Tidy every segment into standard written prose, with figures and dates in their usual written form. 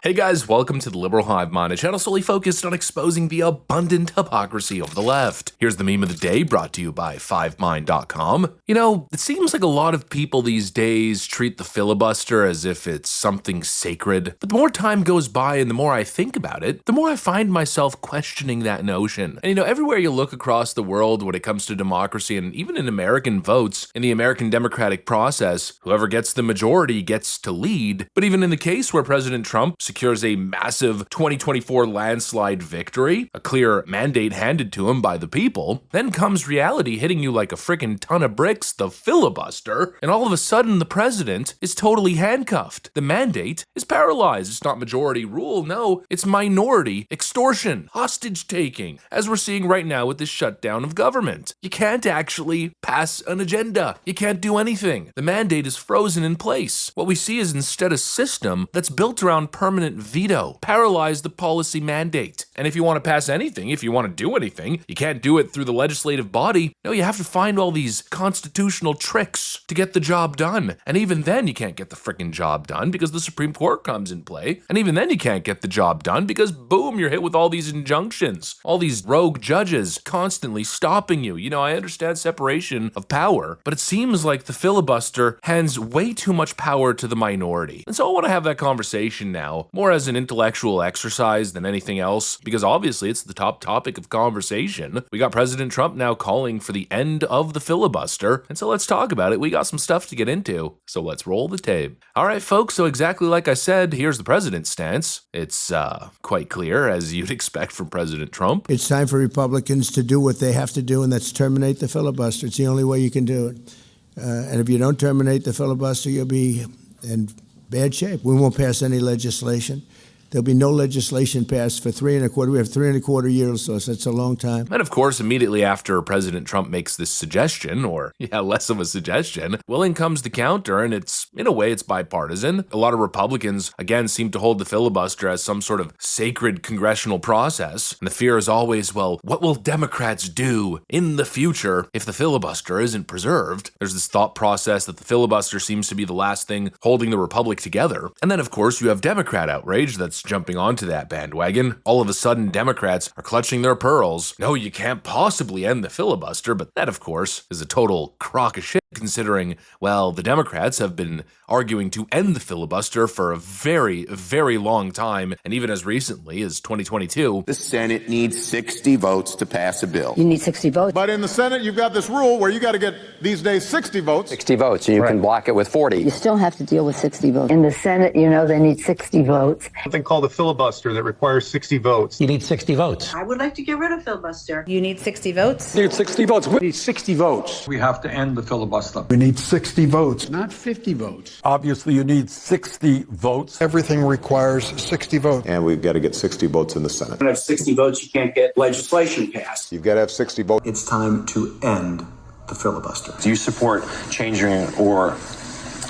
Hey guys, welcome to the Liberal Hive Mind, a channel solely focused on exposing the abundant hypocrisy of the left. Here's the meme of the day, brought to you by FiveMind.com. You know, it seems like a lot of people these days treat the filibuster as if it's something sacred, but the more time goes by and the more I think about it, the more I find myself questioning that notion. And you know, everywhere you look across the world when it comes to democracy, and even in American votes, in the American democratic process, whoever gets the majority gets to lead. But even in the case where President Trump secures a massive 2024 landslide victory, a clear mandate handed to him by the people, then comes reality hitting you like a frickin' ton of bricks, the filibuster, and all of a sudden the president is totally handcuffed. The mandate is paralyzed. It's not majority rule, no, it's minority extortion, hostage taking, as we're seeing right now with this shutdown of government. You can't actually pass an agenda. You can't do anything. The mandate is frozen in place. What we see is instead a system that's built around permanent veto, paralyze the policy mandate. And if you want to pass anything, if you want to do anything, you can't do it through the legislative body. No, you have to find all these constitutional tricks to get the job done. And even then you can't get the frickin' job done because the Supreme Court comes in play. And even then you can't get the job done because boom, you're hit with all these injunctions, all these rogue judges constantly stopping you. You know, I understand separation of power, but it seems like the filibuster hands way too much power to the minority. And so I want to have that conversation now, more as an intellectual exercise than anything else, because obviously it's the top topic of conversation. We got President Trump now calling for the end of the filibuster, and so let's talk about it. We got some stuff to get into, so let's roll the tape. All right, folks, so exactly like I said, here's the president's stance. It's quite clear, as you'd expect from President Trump. It's time for Republicans to do what they have to do, and that's terminate the filibuster. It's the only way you can do it. And if you don't terminate the filibuster, you'll be in bad shape. We won't pass any legislation. There'll be no legislation passed for 3.25. We have 3.25 years, so that's a long time. And of course, immediately after President Trump makes this suggestion, or less of a suggestion, well, in comes the counter, and it's, in a way, it's bipartisan. A lot of Republicans, again, seem to hold the filibuster as some sort of sacred congressional process. And the fear is always, well, what will Democrats do in the future if the filibuster isn't preserved? There's this thought process that the filibuster seems to be the last thing holding the republic together. And then, of course, you have Democrat outrage that's jumping onto that bandwagon. All of a sudden, Democrats are clutching their pearls. No, you can't possibly end the filibuster, but that, of course, is a total crock of shit, considering, well, the Democrats have been arguing to end the filibuster for a very, very long time, and even as recently as 2022. The Senate needs 60 votes to pass a bill. You need 60 votes. But in the Senate, you've got this rule where you got to get, these days, 60 votes. 60 votes, and you can block it with 40. You still have to deal with 60 votes. In the Senate, you know, they need 60 votes. Something called a filibuster that requires 60 votes. You need 60 votes. I would like to get rid of filibuster. You need 60 votes. You need 60 votes. We need 60 votes. We have to end the filibuster. We need 60 votes. Not 50 votes. Obviously, you need 60 votes. Everything requires 60 votes. And we've got to get 60 votes in the Senate. If you have 60 votes, you can't get legislation passed. You've got to have 60 votes. It's time to end the filibuster. Do you support changing or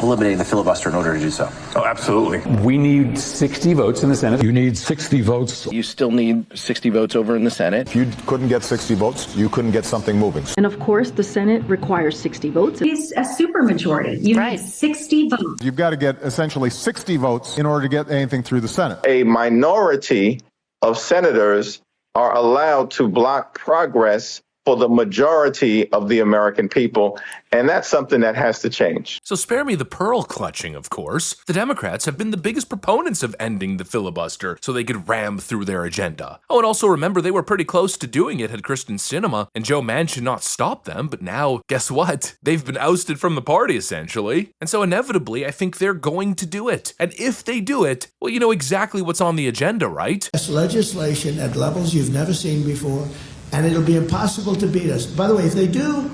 eliminating the filibuster in order to do so? Oh, absolutely. We need 60 votes in the Senate. You need 60 votes. You still need 60 votes over in the Senate. If you couldn't get 60 votes, you couldn't get something moving. And of course, the Senate requires 60 votes. It's a supermajority. You need 60 votes. You've got to get essentially 60 votes in order to get anything through the Senate. A minority of senators are allowed to block progress for the majority of the American people, and that's something that has to change. So spare me the pearl clutching, of course. The Democrats have been the biggest proponents of ending the filibuster so they could ram through their agenda. Oh, and also remember, they were pretty close to doing it had Kristen Sinema and Joe Manchin not stopped them, but now, guess what? They've been ousted from the party, essentially. And so inevitably, I think they're going to do it. And if they do it, well, you know exactly what's on the agenda, right? It's legislation at levels you've never seen before, and it'll be impossible to beat us. By the way, if they do,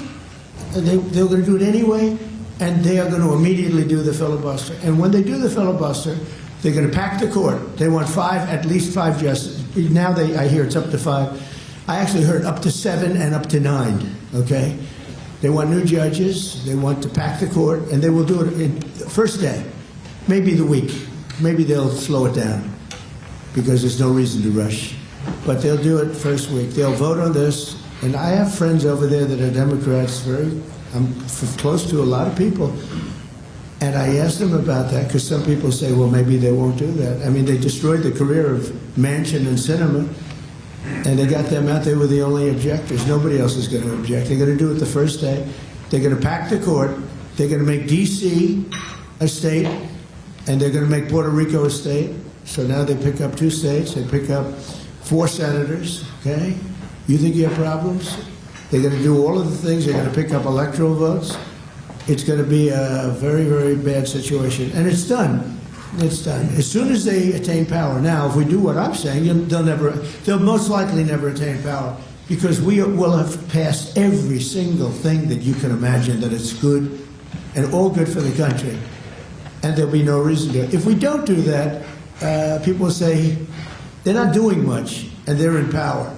they're going to do it anyway, and they are going to immediately do the filibuster. And when they do the filibuster, they're going to pack the court. They want at least five justices. Now I hear it's up to 5. I actually heard up to 7 and up to 9, okay? They want new judges. They want to pack the court, and they will do it in the first day, maybe the week. Maybe they'll slow it down because there's no reason to rush. But they'll do it first week. They'll vote on this. And I have friends over there that are Democrats, I'm close to a lot of people. And I asked them about that because some people say, well, maybe they won't do that. I mean, they destroyed the career of Manchin and Sinema, and they got them out. They were the only objectors. Nobody else is going to object. They're going to do it the first day. They're going to pack the court. They're going to make D.C. a state, and they're going to make Puerto Rico a state. So now they pick up 2 states. They pick up 4 senators, okay? You think you have problems? They're going to do all of the things. They're going to pick up electoral votes. It's going to be a very, very bad situation. And it's done. It's done. As soon as they attain power. Now, if we do what I'm saying, they'll most likely never attain power because we will have passed every single thing that you can imagine that it's good and all good for the country. And there'll be no reason to. If we don't do that, people will say they're not doing much and they're in power.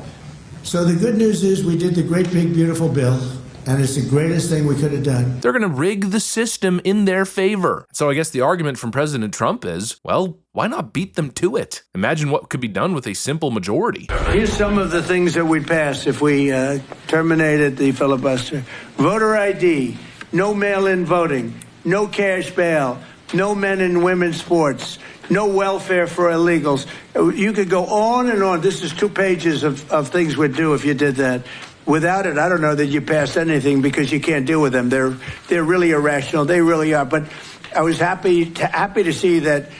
So the good news is we did the great, big, beautiful bill. And it's the greatest thing we could have done. They're going to rig the system in their favor. So I guess the argument from President Trump is, well, why not beat them to it? Imagine what could be done with a simple majority. Here's some of the things that we'd pass if we terminated the filibuster. Voter ID, no mail-in voting, no cash bail, no men and women's sports, no welfare for illegals. You could go on and on. This is 2 pages of things we'd do if you did that. Without it, I don't know that you passed anything because you can't deal with them. They're really irrational. They really are. But I was happy to see that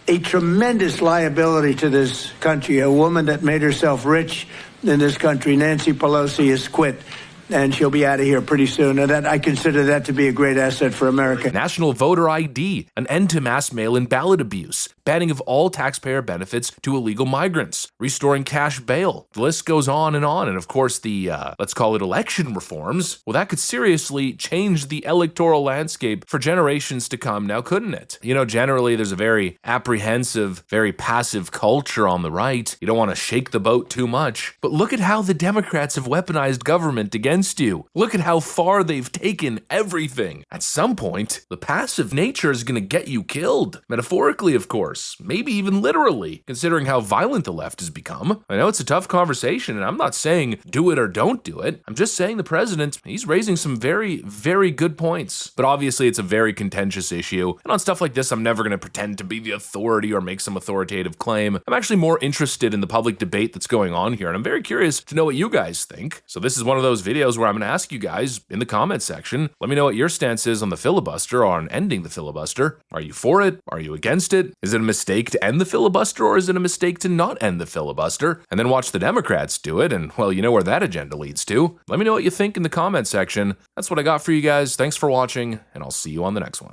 a tremendous liability to this country, a woman that made herself rich in this country, Nancy Pelosi, has quit. And she'll be out of here pretty soon. And I consider that to be a great asset for America. National voter ID, an end to mass mail-in ballot abuse, banning of all taxpayer benefits to illegal migrants, restoring cash bail. The list goes on. And of course, the, let's call it election reforms, well, that could seriously change the electoral landscape for generations to come now, couldn't it? You know, generally, there's a very apprehensive, very passive culture on the right. You don't want to shake the boat too much. But look at how the Democrats have weaponized government against you. Look at how far they've taken everything. At some point, the passive nature is going to get you killed. Metaphorically, of course. Maybe even literally, considering how violent the left has become. I know it's a tough conversation, and I'm not saying do it or don't do it. I'm just saying the president, he's raising some very, very good points. But obviously, it's a very contentious issue. And on stuff like this, I'm never going to pretend to be the authority or make some authoritative claim. I'm actually more interested in the public debate that's going on here, and I'm very curious to know what you guys think. So this is one of those videos where I'm going to ask you guys in the comment section, let me know what your stance is on the filibuster or on ending the filibuster. Are you for it? Are you against it? Is it a mistake to end the filibuster or is it a mistake to not end the filibuster? And then watch the Democrats do it and, well, you know where that agenda leads to. Let me know what you think in the comment section. That's what I got for you guys. Thanks for watching and I'll see you on the next one.